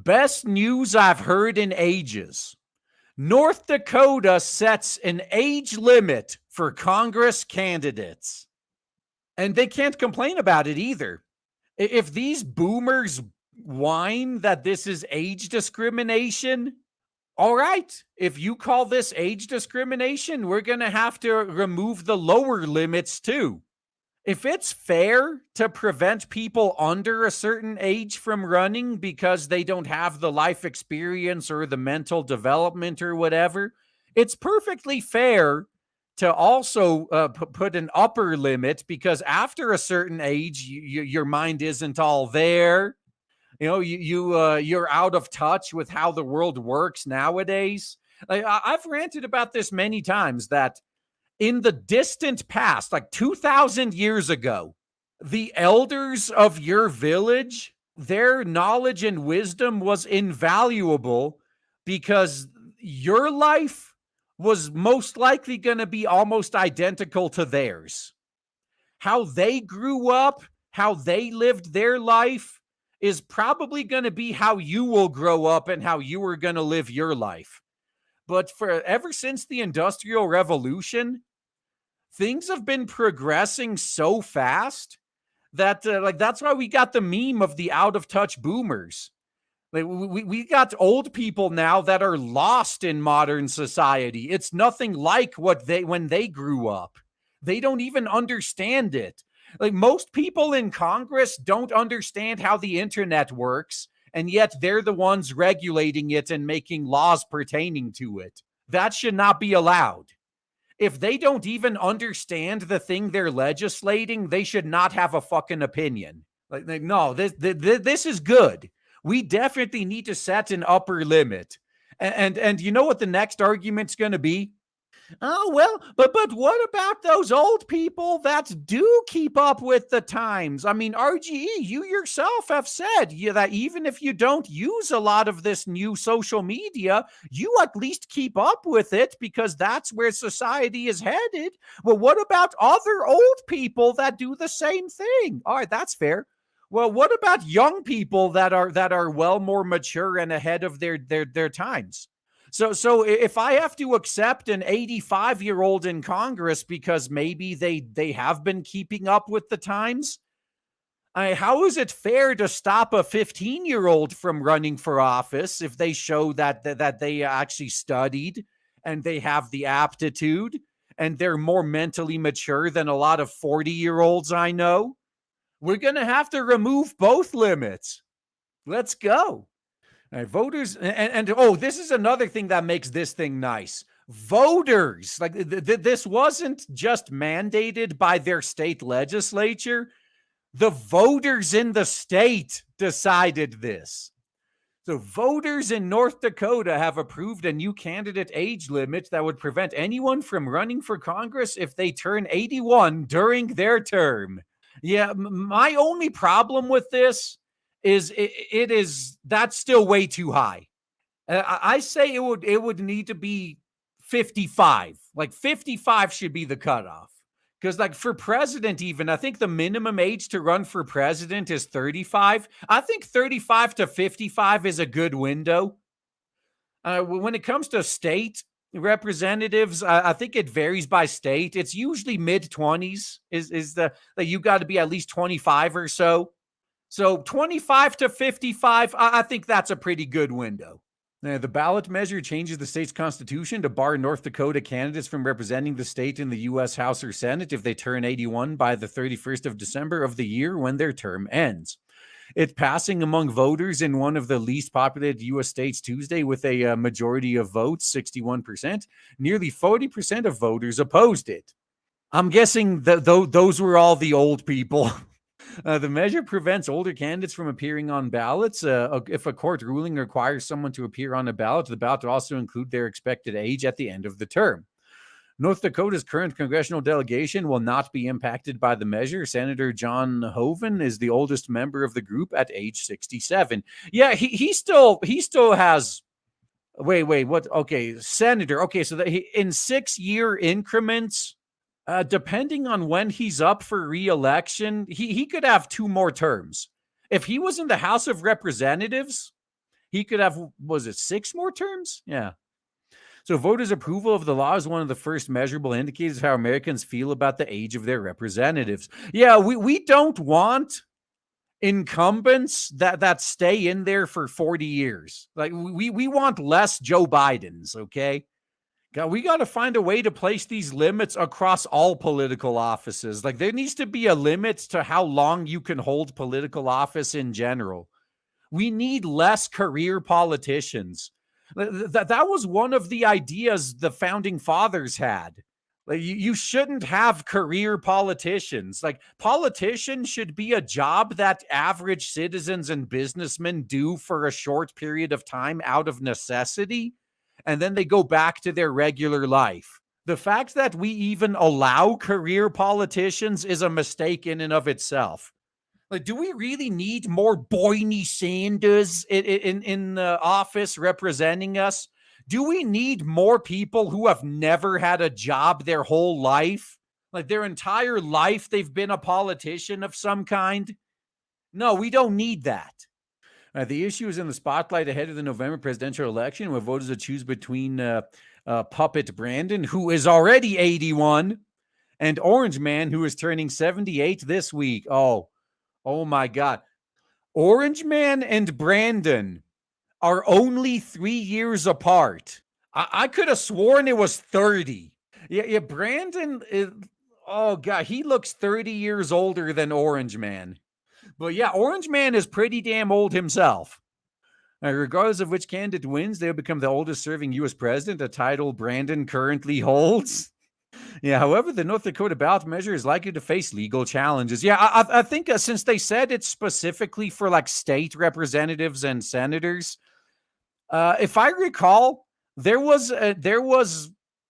Best news I've heard in ages. North Dakota sets an age limit for Congress candidates. And they can't complain about it either. If these boomers whine that this is age discrimination, all right. If you call this age discrimination, we're going to have to remove the lower limits too. If it's fair to prevent people under a certain age from running because they don't have the life experience or the mental development or whatever, it's perfectly fair to also put an upper limit, because after a certain age, your mind isn't all there. You know, you're out of touch with how the world works nowadays. I've ranted about this many times, that in the distant past, like 2,000 years ago, the elders of your village, their knowledge and wisdom was invaluable because your life was most likely going to be almost identical to theirs. How they grew up, how they lived their life is probably going to be how you will grow up and how you are going to live your life. But for ever since the Industrial Revolution, things have been progressing so fast that that's why we got the meme of the out of touch boomers. Like we got old people now that are lost in modern society. It's nothing like when they grew up. They don't even understand it. Like, most people in Congress don't understand how the internet works, and yet they're the ones regulating it and making laws pertaining to it. That should not be allowed. If they don't even understand the thing they're legislating, they should not have a fucking opinion. Like no, this is good. We definitely need to set an upper limit. And you know what the next argument's going to be? Oh, well, but what about those old people that do keep up with the times? I mean, RGE, you yourself have said that even if you don't use a lot of this new social media, you at least keep up with it because that's where society is headed. Well, what about other old people that do the same thing? All right, that's fair. Well, what about young people that are well more mature and ahead of their times? So if I have to accept an 85-year-old in Congress because maybe they have been keeping up with the times, how is it fair to stop a 15-year-old from running for office if they show that they actually studied and they have the aptitude and they're more mentally mature than a lot of 40-year-olds I know? We're going to have to remove both limits. Let's go. All right, voters, and oh, this is another thing that makes this thing nice. Voters, like this wasn't just mandated by their state legislature. The voters in the state decided this. So voters in North Dakota have approved a new candidate age limit that would prevent anyone from running for Congress if they turn 81 during their term. Yeah, my only problem with this is that's still way too high. I say it would need to be 55. Like 55 should be the cutoff. Because like for president even, I think the minimum age to run for president is 35. I think 35 to 55 is a good window. When it comes to state representatives, I think it varies by state. It's usually mid-20s is the like you got to be at least 25 or so. So 25 to 55, I think that's a pretty good window. The ballot measure changes the state's constitution to bar North Dakota candidates from representing the state in the U.S. House or Senate if they turn 81 by the 31st of December of the year when their term ends. It's passing among voters in one of the least populated U.S. states Tuesday with a majority of votes, 61%. Nearly 40% of voters opposed it. I'm guessing those were all the old people. The measure prevents older candidates from appearing on ballots. If a court ruling requires someone to appear on a ballot, the ballot will also include their expected age at the end of the term. North Dakota's current congressional delegation will not be impacted by the measure. Senator John Hoeven is the oldest member of the group at age 67. Yeah, he still has. Wait, what? Okay, senator. Okay, so in 6-year increments. Depending on when he's up for re-election, he could have 2 more terms. If he was in the House of Representatives He could have, was it 6 more terms? Yeah. So voters' approval of the law is one of the first measurable indicators of how Americans feel about the age of their representatives. Yeah, we don't want incumbents that stay in there for 40 years. Like we want less Joe Bidens, okay? We got to find a way to place these limits across all political offices. Like there needs to be a limit to how long you can hold political office in general. We need less career politicians. That was one of the ideas the founding fathers had. Like you shouldn't have career politicians. Like politicians should be a job that average citizens and businessmen do for a short period of time out of necessity, and then they go back to their regular life. The fact that we even allow career politicians is a mistake in and of itself. Like, do we really need more Bernie Sanders in the office representing us? Do we need more people who have never had a job their whole life? Like their entire life, they've been a politician of some kind? No, we don't need that. The issue is in the spotlight ahead of the November presidential election, where voters will choose between Puppet Brandon, who is already 81, and Orange Man, who is turning 78 this week. Oh my God. Orange Man and Brandon are only 3 years apart. I could have sworn it was 30. Yeah, Brandon is, oh God, he looks 30 years older than Orange Man. But yeah, Orange Man is pretty damn old himself. Regardless of which candidate wins, they'll become the oldest serving U.S. president, a title Brandon currently holds. Yeah, however, the North Dakota ballot measure is likely to face legal challenges. Yeah, I think since they said it's specifically for like state representatives and senators, if I recall, there was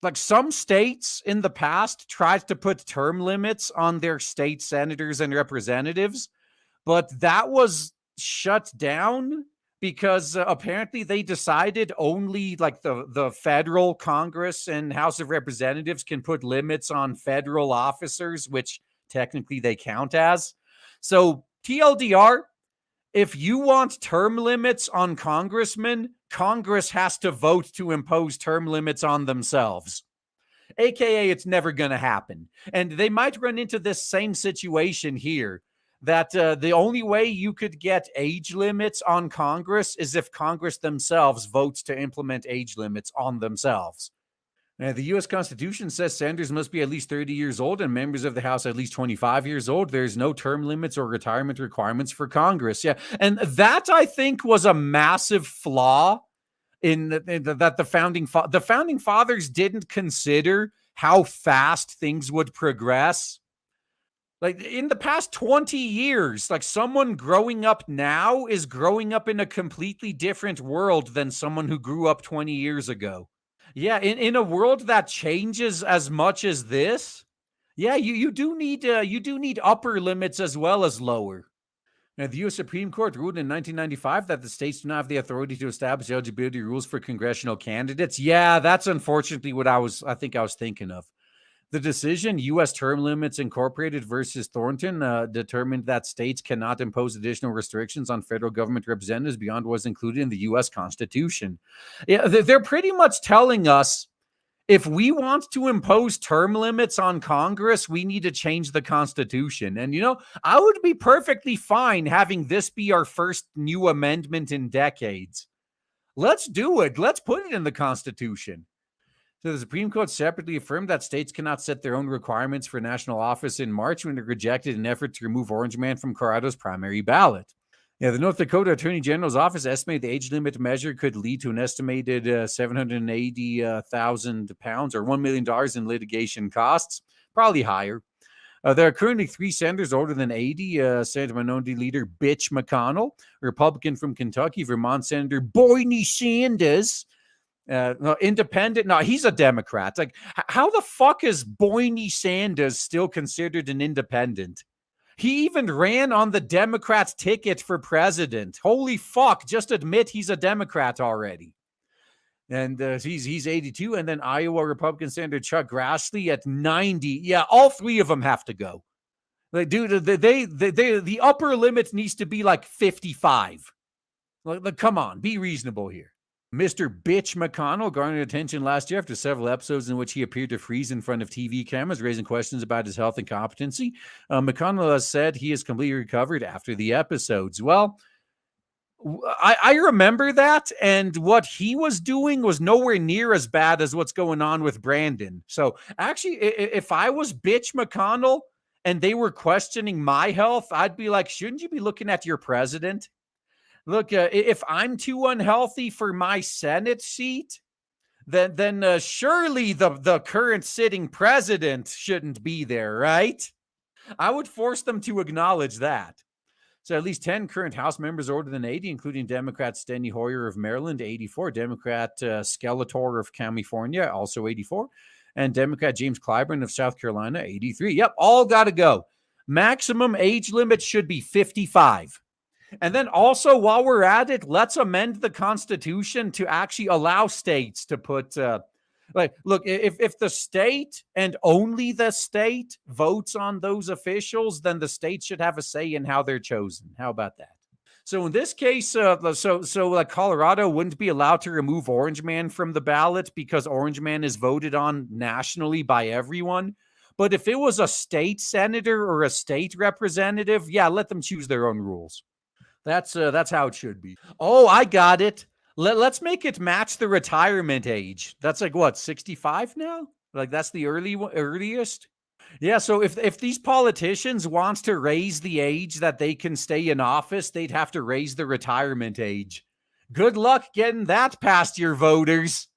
like some states in the past tried to put term limits on their state senators and representatives, but that was shut down because apparently they decided only like the federal Congress and House of Representatives can put limits on federal officers, which technically they count as. So TLDR, if you want term limits on congressmen, Congress has to vote to impose term limits on themselves. AKA, it's never going to happen. And they might run into this same situation here, that the only way you could get age limits on Congress is if Congress themselves votes to implement age limits on themselves. The U.S. Constitution says senators must be at least 30 years old and members of the House at least 25 years old. There's no term limits or retirement requirements for Congress. Yeah, and that, I think, was a massive flaw that the founding fathers didn't consider how fast things would progress. Like in the past 20 years, like someone growing up now is growing up in a completely different world than someone who grew up 20 years ago. Yeah, in a world that changes as much as this, yeah, you do need upper limits as well as lower. Now, the U.S. Supreme Court ruled in 1995 that the states do not have the authority to establish eligibility rules for congressional candidates. Yeah, that's unfortunately what I think I was thinking of. The decision, U.S. Term Limits Incorporated versus Thornton, determined that states cannot impose additional restrictions on federal government representatives beyond what is included in the U.S. Constitution. Yeah, they're pretty much telling us if we want to impose term limits on Congress, we need to change the Constitution. And, I would be perfectly fine having this be our first new amendment in decades. Let's do it. Let's put it in the Constitution. So the Supreme Court separately affirmed that states cannot set their own requirements for national office in March when it rejected an effort to remove Orange Man from Colorado's primary ballot. Yeah, the North Dakota Attorney General's office estimated the age limit measure could lead to an estimated £780,000 or $1 million in litigation costs, probably higher. There are currently 3 senators older than 80. Senate Minority Leader Bitch McConnell, Republican from Kentucky, Vermont Senator Bernie Sanders, independent. No, he's a Democrat. Like, how the fuck is Bernie Sanders still considered an independent? He even ran on the Democrats' ticket for president. Holy fuck! Just admit he's a Democrat already. And he's 82. And then Iowa Republican Senator Chuck Grassley at 90. Yeah, all 3 of them have to go. Like, dude, the upper limit needs to be like 55. Come on, be reasonable here. Mr. Bitch McConnell garnered attention last year after several episodes in which he appeared to freeze in front of TV cameras, raising questions about his health and competency. McConnell has said he is completely recovered after the episodes. Well, I remember that, and what he was doing was nowhere near as bad as what's going on with Brandon. So actually, if I was Bitch McConnell and they were questioning my health, I'd be like, shouldn't you be looking at your president? Look, if I'm too unhealthy for my Senate seat, then surely the current sitting president shouldn't be there, right? I would force them to acknowledge that. So at least 10 current House members older than 80, including Democrat Steny Hoyer of Maryland, 84, Democrat Skeletor of California, also 84, and Democrat James Clyburn of South Carolina, 83. Yep, all got to go. Maximum age limit should be 55. And then also, while we're at it, let's amend the Constitution to actually allow states to put, look, if the state and only the state votes on those officials, then the state should have a say in how they're chosen. How about that? So in this case, like Colorado wouldn't be allowed to remove Orange Man from the ballot because Orange Man is voted on nationally by everyone. But if it was a state senator or a state representative, yeah, let them choose their own rules. That's how it should be. Oh, I got it. Let's make it match the retirement age. That's like what, 65 now? Like that's the earliest? Yeah, so if these politicians wants to raise the age that they can stay in office, they'd have to raise the retirement age. Good luck getting that past your voters.